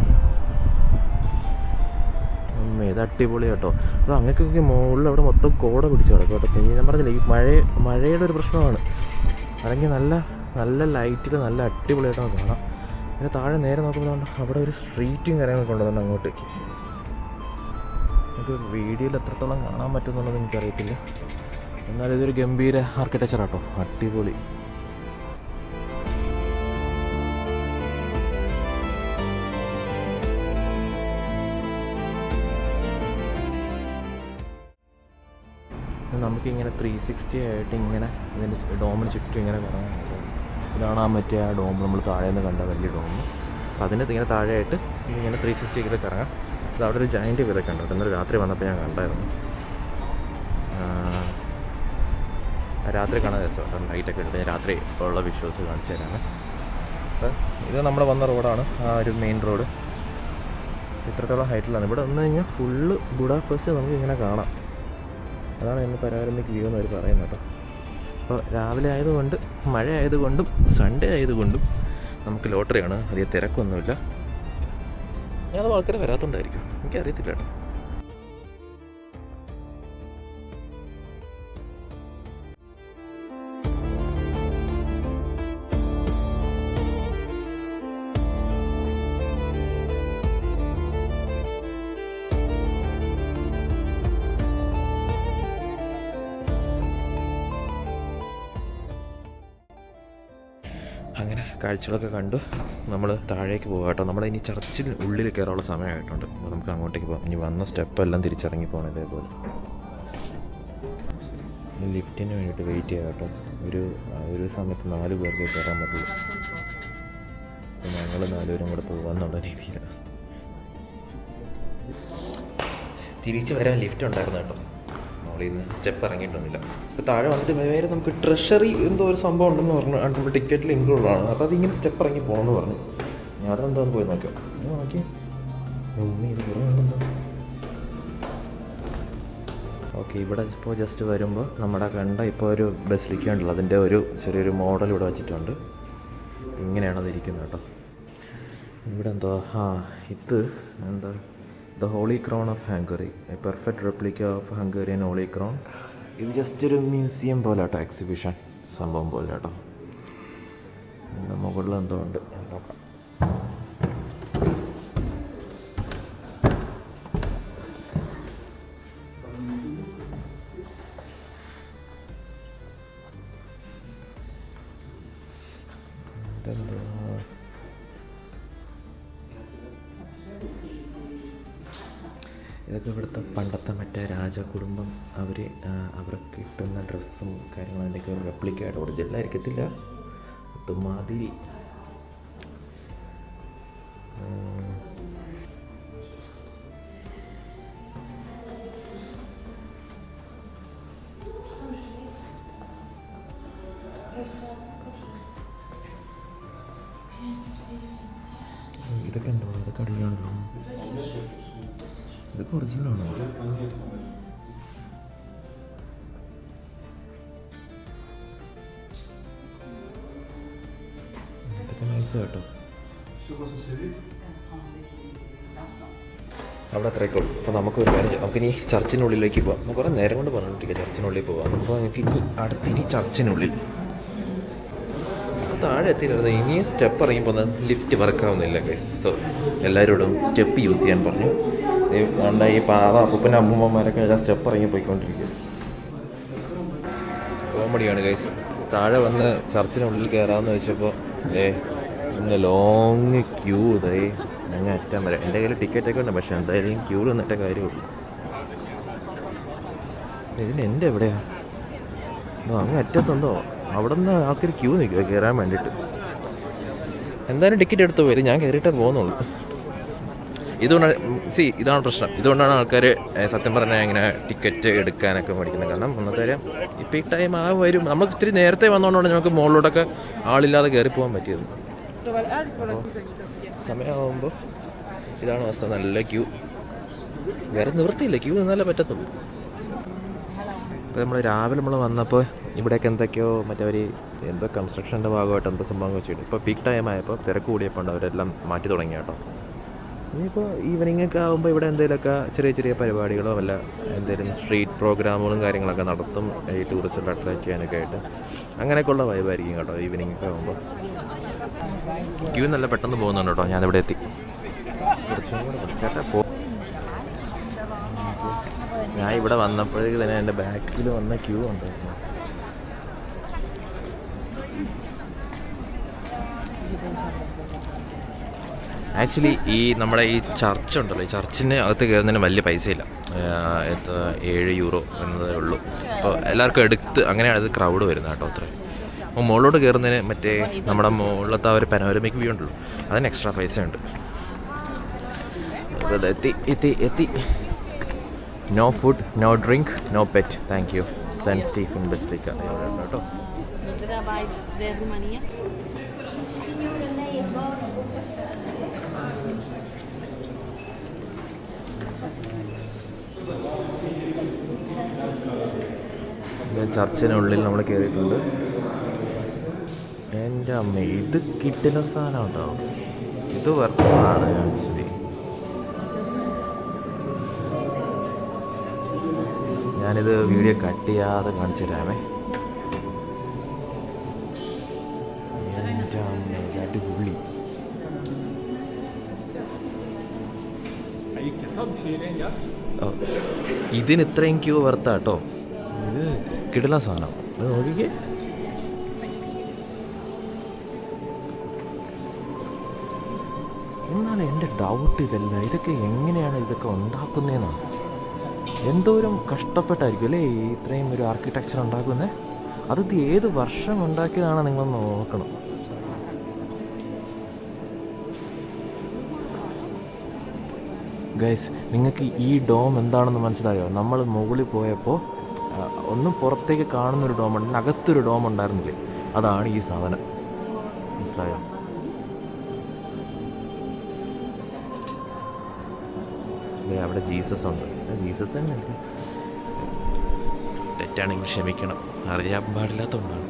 ഇത് അടിപൊളി കേട്ടോ. അപ്പോൾ അങ്ങനെയൊക്കെ മുകളിൽ അവിടെ മൊത്തം കോട പിടിച്ചു കിടക്കും കേട്ടോ. ഞാൻ പറഞ്ഞില്ല, ഈ മഴയുടെ ഒരു പ്രശ്നമാണ്. അല്ലെങ്കിൽ നല്ല ലൈറ്റിൽ നല്ല അടിപൊളിയായിട്ടാണ് കാണാം. പിന്നെ താഴെ നേരെ നോക്കുമ്പോൾ അവിടെ ഒരു സ്ട്രീറ്റും കാര്യങ്ങളൊക്കെ ഉണ്ടെന്നുണ്ട് അങ്ങോട്ടേക്ക്. നമുക്ക് വീഡിയോയിൽ എത്രത്തോളം കാണാൻ പറ്റുമെന്നുള്ളത് എനിക്കറിയത്തില്ല, എന്നാൽ ഇതൊരു ഗംഭീര ആർക്കിടെക്ചറാട്ടോ, അടിപൊളി. നമുക്കിങ്ങനെ 360 ആയിട്ട് ഇങ്ങനെ ഇതിൻ്റെ ഡോമിന് ചുറ്റും ഇങ്ങനെ കറങ്ങാൻ. ഇതാണ് ആ മറ്റേ ആ ഡോം, നമ്മൾ താഴെ നിന്ന് കണ്ട വലിയ ഡോം. അപ്പോൾ അതിനകത്ത് ഇങ്ങനെ താഴെയായിട്ട് ഇങ്ങനെ 360 ഒക്കെ കറങ്ങാം. അത് അവിടെ ഒരു ജയൻറ്റ് ഇതൊക്കെ ഉണ്ട്. ഇന്നലെ രാത്രി വന്നപ്പോൾ ഞാൻ കണ്ടായിരുന്നു. രാത്രി കാണാൻ രസമുണ്ട്, ലൈറ്റൊക്കെ എടുത്ത് ഞാൻ രാത്രി ഉള്ള വിഷ്വൽസ് കാണിച്ചു തരാണ്. അപ്പോൾ ഇത് നമ്മൾ വന്ന റോഡാണ്, ആ ഒരു മെയിൻ റോഡ്. ഇത്രത്തോളം ഹൈറ്റിലാണ്. ഇവിടെ വന്നു കഴിഞ്ഞാൽ ഫുള്ള് ബുഡാപെസ്റ്റ് നമുക്ക് ഇങ്ങനെ കാണാം. അതാണ് ഇന്ന് പനോരമിക് വ്യൂ എന്നവർ പറയുന്നത് കേട്ടോ. അപ്പോൾ രാവിലെ ആയതുകൊണ്ട്, മഴ ആയതുകൊണ്ടും സൺഡേ ആയതുകൊണ്ടും നമുക്ക് ലോട്ടറിയാണ്, അധികം തിരക്കൊന്നുമില്ല. ഞാനത് ആൾക്കാർ വരാത്തതുകൊണ്ടായിരിക്കും, എനിക്കറിയത്തില്ല കേട്ടോ. അങ്ങനെ കാഴ്ചകളൊക്കെ കണ്ടു നമ്മൾ താഴേക്ക് പോകാം കേട്ടോ. നമ്മളിനി ചർച്ചിൽ ഉള്ളിൽ കയറാനുള്ള സമയമായിട്ടുണ്ട്. അപ്പോൾ നമുക്ക് അങ്ങോട്ടേക്ക് പോകാം. ഇനി വന്ന സ്റ്റെപ്പെല്ലാം തിരിച്ചിറങ്ങി പോകണം ഇതേപോലെ. ലിഫ്റ്റിന് വേണ്ടിയിട്ട് വെയിറ്റ് ചെയ്യാം കേട്ടോ. ഒരു സമയത്ത് 4 പേർക്ക് കയറാൻ പറ്റുള്ളൂ. അപ്പോൾ ഞങ്ങൾ 4 പേരും കൂടെ പോകാമെന്നുള്ള രീതിയിലാണ്. തിരിച്ച് വരാൻ ലിഫ്റ്റ് ഉണ്ടായിരുന്നു കേട്ടോ. നമ്മളിന്ന് സ്റ്റെപ്പ് ഇറങ്ങിയിട്ടൊന്നുമില്ല. അപ്പോൾ താഴെ വന്നിട്ട് വേറെ നമുക്ക് ട്രഷറി എന്തോ ഒരു സംഭവം ഉണ്ടെന്ന് പറഞ്ഞു, നമ്മൾ ടിക്കറ്റിൽ ഇൻക്ലൂഡാണ്. അപ്പോൾ അതിങ്ങനെ സ്റ്റെപ്പ് ഇറങ്ങി പോകണമെന്ന് പറഞ്ഞു. ഞാൻ അതെന്താന്ന് പോയി നോക്കാം. നോക്കി ഇത് കുറവുണ്ടല്ലോ. ഓക്കെ, ഇവിടെ ഇപ്പോൾ ജസ്റ്റ് വരുമ്പോൾ നമ്മുടെ കണ്ട ഇപ്പോൾ ഒരു ബസിലിക്ക ഉണ്ടല്ലോ, അതിൻ്റെ ഒരു ചെറിയൊരു മോഡൽ ഇവിടെ വെച്ചിട്ടുണ്ട്. ഇങ്ങനെയാണ് അതിരിക്കുന്നത് കേട്ടോ. ഇവിടെ എന്തോ ഇത് എന്താ, the holy crown of Hungary, a perfect replica of Hungarian holy crown. ഇത് ജസ്റ്റ് ഒരു മ്യൂസിയം പോലെ കേട്ടോ, എക്സിബിഷൻ സംഭവം പോലെ കേട്ടോ. ഇതിൻ്റെ മുകളിൽ എന്തോ ഉണ്ട്, നോക്കാം. ഇതൊക്കെ ഇവിടുത്തെ പണ്ടത്തെ മറ്റേ രാജകുടുംബം അവർക്ക് കിട്ടുന്ന ഡ്രസ്സും കാര്യങ്ങളും അതിൻ്റെയൊക്കെ ഒരു റെപ്ലിക്കായിട്ട് ഒറിജിനലായിരിക്കത്തില്ല, അതുമാതിരി. ഇതൊക്കെ എന്തോ ഇതൊക്കെ അടിപൊളിയാണല്ലോ. ഇതൊക്കെ ഒറിജിനലാണോ? ഇതൊക്കെ നൈസ് കേട്ടോ. അവിടെ അത്രയൊക്കെ ഉള്ളൂ. അപ്പോൾ നമുക്ക് ഒരു കാര്യം, നമുക്കിനി ചർച്ചിനുള്ളിലേക്ക് പോകാം. നമുക്ക് കുറേ നേരം കൊണ്ട് പറഞ്ഞിട്ടില്ല ചർച്ചിനുള്ളിൽ പോകാം. അപ്പോൾ നമുക്ക് ഇനി ചർച്ചിനുള്ളിൽ താഴെ എത്തിയിരുന്നത്. ഇനി സ്റ്റെപ്പ് ഇറങ്ങിപ്പോൾ ലിഫ്റ്റ് വർക്കാവുന്നില്ല ഗൈസ്. സോ എല്ലാവരോടും സ്റ്റെപ്പ് യൂസ് ചെയ്യാൻ പറഞ്ഞു. വേണ്ട ഈ പാവ അപ്പൂപ്പൻ്റെ അമ്മൂമ്മമാരൊക്കെ എല്ലാം സ്റ്റെപ്പ് ഇറങ്ങി പോയിക്കൊണ്ടിരിക്കുക. കോമഡിയാണ് ഗൈസ്. താഴെ വന്ന് ചർച്ചിനുള്ളിൽ കയറാമെന്ന് വെച്ചപ്പോൾ ഇന്ന് ലോങ് ക്യൂ ഇതായി അങ്ങ് അറ്റം വരെ. എൻ്റെ കയ്യിൽ ടിക്കറ്റൊക്കെ ഉണ്ട്, പക്ഷേ എന്തായാലും ക്യൂ നിന്നിട്ടേ കാര്യമുള്ളൂ. ഇതിന് എൻ്റെ എവിടെയാണ് അങ്ങ് അറ്റത്തുണ്ടോ? അവിടെ നിന്ന് ആൾക്കാർ ക്യൂ നിൽക്കുക കയറാൻ വേണ്ടിയിട്ട്. എന്തായാലും ടിക്കറ്റ് എടുത്ത് വരും, ഞാൻ കയറിയിട്ടേ പോകുന്നുള്ളൂ. ഇതുകൊണ്ടാണ് ഇതാണ് പ്രശ്നം. ഇതുകൊണ്ടാണ് ആൾക്കാർ സത്യം പറഞ്ഞാൽ ഇങ്ങനെ ടിക്കറ്റ് എടുക്കാനൊക്കെ പഠിക്കുന്നത്. കാരണം ഒന്നത്തെ കാര്യം ഇപ്പം ഈ ടൈം വരും. നമുക്ക് ഇത്തിരി നേരത്തെ വന്നതുകൊണ്ടാണ് നമുക്ക് മുകളിലോട്ടൊക്കെ ആളില്ലാതെ കയറി പോകാൻ പറ്റിയത്. സമയമാകുമ്പോൾ ഇതാണ് അവസ്ഥ, നല്ല ക്യൂ. വേറെ നിവൃത്തിയില്ല, ക്യൂ നിന്നാലേ പറ്റത്തുള്ളൂ. ഇപ്പോൾ നമ്മൾ വന്നപ്പോൾ ഇവിടെയൊക്കെ എന്തൊക്കെയോ മറ്റവർ എന്തോ കൺസ്ട്രക്ഷൻ്റെ ഭാഗമായിട്ട് എന്തോ സംഭവം വെച്ചിട്ട് ഇപ്പോൾ പീക്ക് ടൈം ആയപ്പോൾ തിരക്ക് കൂടിയപ്പോൾ ഉണ്ട് അവരെല്ലാം മാറ്റി തുടങ്ങി കേട്ടോ. ഇനിയിപ്പോൾ ഈവനിങ് ഒക്കെ ആകുമ്പോൾ ഇവിടെ എന്തെങ്കിലുമൊക്കെ ചെറിയ ചെറിയ പരിപാടികളോ അല്ല എന്തെങ്കിലും സ്ട്രീറ്റ് പ്രോഗ്രാമുകളും കാര്യങ്ങളൊക്കെ നടത്തും, ഈ ടൂറിസ്റ്റുകൾ അട്രാക്ട് ചെയ്യാനൊക്കെ ആയിട്ട്. അങ്ങനെയൊക്കെയുള്ള വൈബായിരിക്കും കേട്ടോ ഈവനിങ് ഒക്കെ ആകുമ്പോൾ. ക്യൂ നല്ല പെട്ടെന്ന് പോകുന്നുണ്ട് കേട്ടോ. ഞാനിവിടെ എത്തി. കുറച്ചും കൂടെ ചേട്ടാ ഞാൻ ഇവിടെ വന്നപ്പോഴേക്ക് തന്നെ എൻ്റെ ബാക്കിൽ വന്ന ക്യൂ ഉണ്ടായിരുന്നു. ആക്ച്വലി നമ്മുടെ ഈ ചർച്ച് ഉണ്ടല്ലോ, ഈ ചർച്ചിന് അകത്ത് കയറുന്നതിന് വലിയ പൈസയില്ല. 7 യൂറോ എന്നതേ ഉള്ളൂ. അപ്പോൾ എല്ലാവർക്കും എടുത്ത് അങ്ങനെയാണ് ഇത് ക്രൗഡ് വരുന്നത് കേട്ടോ. അത്രയും അപ്പോൾ മുകളിലോട്ട് കയറുന്നതിന് മറ്റേ നമ്മുടെ മുകളിലത്തെ ആ ഒരു പനോരമിക് വ്യൂ ഉണ്ടല്ലോ, അതിന് എക്സ്ട്രാ പൈസ ഉണ്ട്. അപ്പോൾ എത്തി. No food, no drink, no pet. Thank you. Saint Stephen basilica കേട്ടോ. ചർച്ചിനുള്ളിൽ നമ്മൾ കയറിയിട്ടുണ്ട്. എൻ്റെ അമ്മ, ഇത് കിട്ടില്ല സാധനം ഉണ്ടാവും. ഇത് വർത്തമാണ് ആക്ച്വലി. ഞാനിത് വീഡിയോ കട്ട് ചെയ്യാതെ കാണിച്ചു തരാമേ. എൻ്റെ അമ്മ, അടിപൊളി. ഇതിന് ഇത്രയും ക്യൂ വർത്താട്ടോ. ഇത് കിടില സാധനം. അത് നോക്കിക്കേ. എന്നാലും എൻ്റെ ഡൗട്ട് ഇതല്ല, ഇതൊക്കെ എങ്ങനെയാണ് ഇതൊക്കെ ഉണ്ടാക്കുന്നതെന്നാണ്. എന്തോരം കഷ്ടപ്പെട്ടായിരിക്കും അല്ലേ ഇത്രയും ഒരു ആർക്കിടെക്ചർ ഉണ്ടാക്കുന്നത്. അത് ഏത് വർഷം ഉണ്ടാക്കിയതാണ് നിങ്ങൾ നോക്കണം. ഗൈസ്, നിങ്ങൾക്ക് ഈ ഡോം എന്താണെന്ന് മനസ്സിലായോ? നമ്മൾ മുകളിൽ പോയപ്പോൾ ഒന്നും പുറത്തേക്ക് കാണുന്നൊരു ഡോമുണ്ട്, അകത്തൊരു ഡോം ഉണ്ടായിരുന്നില്ലേ, അതാണ് ഈ സാധനം. മനസ്സിലായോ? അവിടെ ജീസസ് ഉണ്ട്. ജീസസ് തന്നെ ഉണ്ട്. തെറ്റാണെങ്കിൽ ക്ഷമിക്കണം, അറിയാൻ പാടില്ലാത്തതുകൊണ്ടാണ്.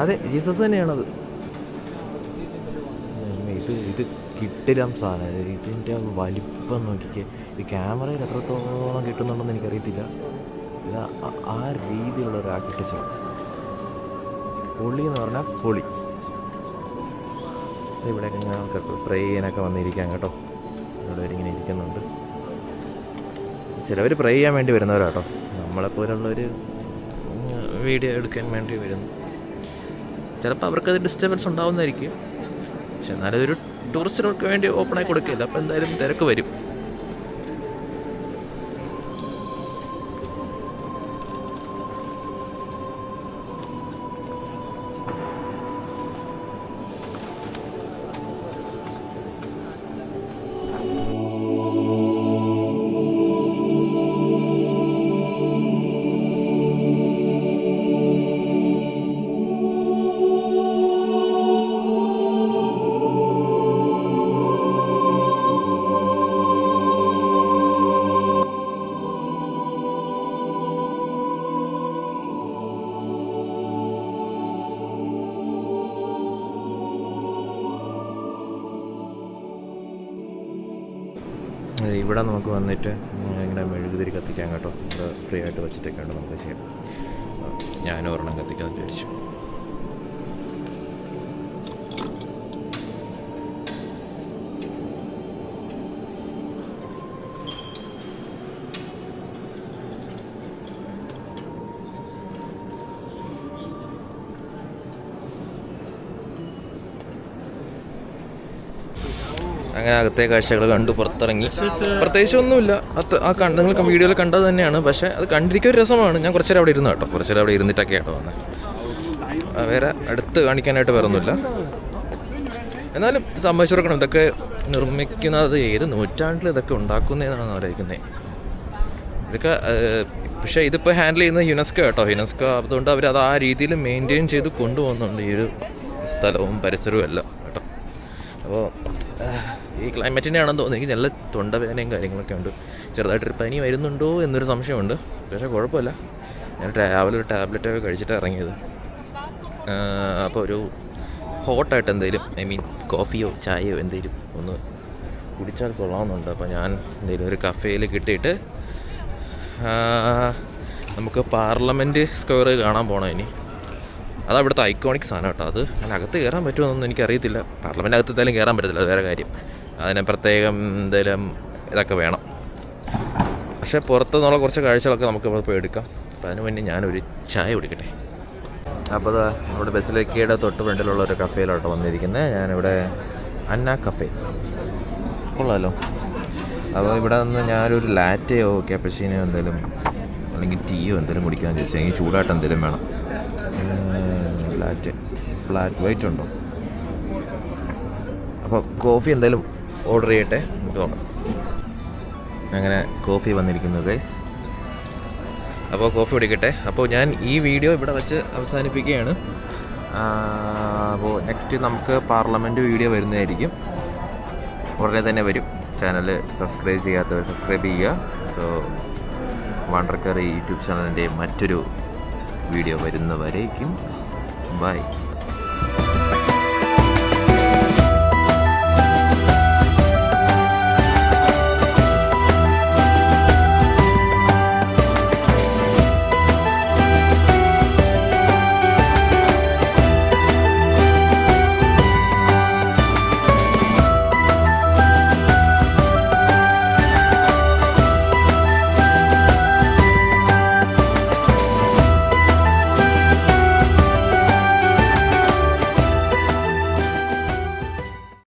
അതെ, ജീസസ് തന്നെയാണത്. ഇത് കിട്ടില്ല സാധനം. ഇതിൻ്റെ വലിപ്പം നോക്കിക്കേ. ഇത് ക്യാമറയിൽ എത്രത്തോളം കിട്ടുന്നുണ്ടെന്ന് എനിക്കറിയത്തില്ല. ഇത് ആ രീതിയിലുള്ള ഒരു ആർക്കിടെക്ചർ. പൊളി എന്ന് പറഞ്ഞാൽ പൊളി. ഇവിടെയൊക്കെ ഞങ്ങൾക്ക് പ്രേ ചെയ്യാനൊക്കെ വന്നിരിക്കാം കേട്ടോ. ഇവിടെ ഇങ്ങനെ ഇരിക്കുന്നുണ്ട്. ചിലവർ പ്രേ ചെയ്യാൻ വേണ്ടി വരുന്നവരാട്ടോ. നമ്മളെപ്പോലുള്ളവർ വീഡിയോ എടുക്കാൻ വേണ്ടി വരുന്നു. ചിലപ്പോൾ അവർക്കത് ഡിസ്റ്റർബൻസ് ഉണ്ടാവുന്നതായിരിക്കും, പക്ഷെ എന്നാലും ഒരു ടൂറിസ്റ്റുകൾക്ക് വേണ്ടി ഓപ്പണായി കൊടുക്കില്ല. അപ്പോൾ എന്തായാലും തിരക്ക് വരും. ഇവിടെ നമുക്ക് വന്നിട്ട് ഇങ്ങനെ മെഴുകുതിരി കത്തിക്കാൻ കേട്ടോ, ഇവിടെ ഫ്രീ ആയിട്ട് വെച്ചിട്ടൊക്കെ ഉണ്ട്, നമുക്ക് ചെയ്യാം. ഞാനും ഒരെണ്ണം കത്തിക്കാൻ വിചാരിച്ചു. അങ്ങനെ അകത്തെ കാഴ്ചകൾ കണ്ടു പുറത്തിറങ്ങി. പ്രത്യേകിച്ചൊന്നുമില്ല, നിങ്ങൾ വീഡിയോയിൽ കണ്ടത് തന്നെയാണ്. പക്ഷേ അത് കണ്ടിരിക്കാൻ ഒരു രസമാണ്. ഞാൻ കുറച്ചേരം അവിടെ ഇരുന്നു കേട്ടോ, കുറച്ചേരം അവിടെ ഇരുന്നിട്ടൊക്കെയാണ് വന്നത്. വേറെ അടുത്ത് കാണിക്കാനായിട്ട് വേറൊന്നുമില്ല. എന്നാലും സമ്മതിച്ചു കൊടുക്കണം, ഇതൊക്കെ നിർമ്മിക്കുന്നത് ഏത് നൂറ്റാണ്ടിൽ ഇതൊക്കെ ഉണ്ടാക്കുന്നതെന്നാണ് ആലോചിക്കുന്നത്. ഇതൊക്കെ പക്ഷേ ഇതിപ്പോൾ ഹാൻഡിൽ ചെയ്യുന്നത് യുനെസ്കോ കേട്ടോ, യുനെസ്കോ. അതുകൊണ്ട് അവരത് ആ രീതിയിൽ മെയിൻറ്റെയിൻ ചെയ്ത് കൊണ്ടുപോകുന്നുണ്ട് ഈ ഒരു സ്ഥലവും പരിസരവും എല്ലാം കേട്ടോ. അപ്പോൾ ഈ ക്ലൈമറ്റിൻ്റെ ആണെന്ന് തോന്നുന്നു. എനിക്ക് നല്ല തൊണ്ടവേദനയും കാര്യങ്ങളൊക്കെ ഉണ്ട്, ചെറുതായിട്ടൊരു പനി വരുന്നുണ്ടോ എന്നൊരു സംശയമുണ്ട്. പക്ഷേ കുഴപ്പമില്ല, ഞാൻ രാവിലെ ഒരു ടാബ്ലറ്റൊക്കെ കഴിച്ചിട്ടാണ് ഇറങ്ങിയത്. അപ്പോൾ ഒരു ഹോട്ടായിട്ട് എന്തെങ്കിലും, കോഫിയോ ചായയോ എന്തെങ്കിലും ഒന്ന് കുടിച്ചാൽ കൊള്ളാമെന്നുണ്ട്. അപ്പോൾ ഞാൻ എന്തെങ്കിലും ഒരു കഫേയിൽ കിട്ടിയിട്ട് നമുക്ക് പാർലമെൻറ്റ് സ്ക്വയർ കാണാൻ പോകണം ഇനി. അത് അവിടുത്തെ ഐക്കോണിക് സാധനം കേട്ടോ. അത് അതിനകത്ത് കയറാൻ പറ്റുമോയെന്നൊന്നും എനിക്കറിയത്തില്ല. പാർലമെൻറ്റ് അകത്ത് എന്തായാലും കയറാൻ പറ്റത്തില്ല, അത് വേറെ കാര്യം. അതിന് പ്രത്യേകം എന്തെങ്കിലും ഇതൊക്കെ വേണം. പക്ഷേ പുറത്തുനിന്നുള്ള കുറച്ച് കാഴ്ചകളൊക്കെ നമുക്ക് ഇവിടെ പോയി എടുക്കാം. അപ്പോൾ അതിന് വേണ്ടി ഞാനൊരു ചായ കുടിക്കട്ടെ. അപ്പോൾ അത് നമ്മുടെ ബസിലേക്കയുടെ തൊട്ട് ഫ്രണ്ടിലുള്ള ഒരു കഫേയിലോട്ട് വന്നിരിക്കുന്നത്. ഞാനിവിടെ അന്ന കഫേ കൊള്ളാമല്ലോ. അപ്പോൾ ഇവിടെ നിന്ന് ഞാനൊരു ലാറ്റയോ ക്യാപ്പച്ചീനോ എന്തെങ്കിലും അല്ലെങ്കിൽ ടീയോ എന്തെങ്കിലും കുടിക്കാമെന്ന് ചോദിച്ചാൽ എനിക്ക് ചൂടായിട്ട് എന്തെങ്കിലും വേണം. ഫ്ലാറ്റ് വൈറ്റ് ഉണ്ടോ? അപ്പോൾ കോഫി എന്തായാലും ഓർഡർ ചെയ്യട്ടെ, നമുക്ക് നോക്കാം. അങ്ങനെ കോഫി വന്നിരിക്കുന്നു ഗൈസ്. അപ്പോൾ കോഫി കുടിക്കട്ടെ. അപ്പോൾ ഞാൻ ഈ വീഡിയോ ഇവിടെ വെച്ച് അവസാനിപ്പിക്കുകയാണ്. അപ്പോൾ നെക്സ്റ്റ് നമുക്ക് പാർലമെൻറ്റ് വീഡിയോ വരുന്നതായിരിക്കും, ഉടനെ തന്നെ വരും. ചാനൽ സബ്സ്ക്രൈബ് ചെയ്യാത്തവർ സബ്സ്ക്രൈബ് ചെയ്യുക. സോ വണ്ടർ കറി യൂട്യൂബ് ചാനലിൻ്റെ മറ്റൊരു വീഡിയോ വരുന്നവരേക്കും ബൈ.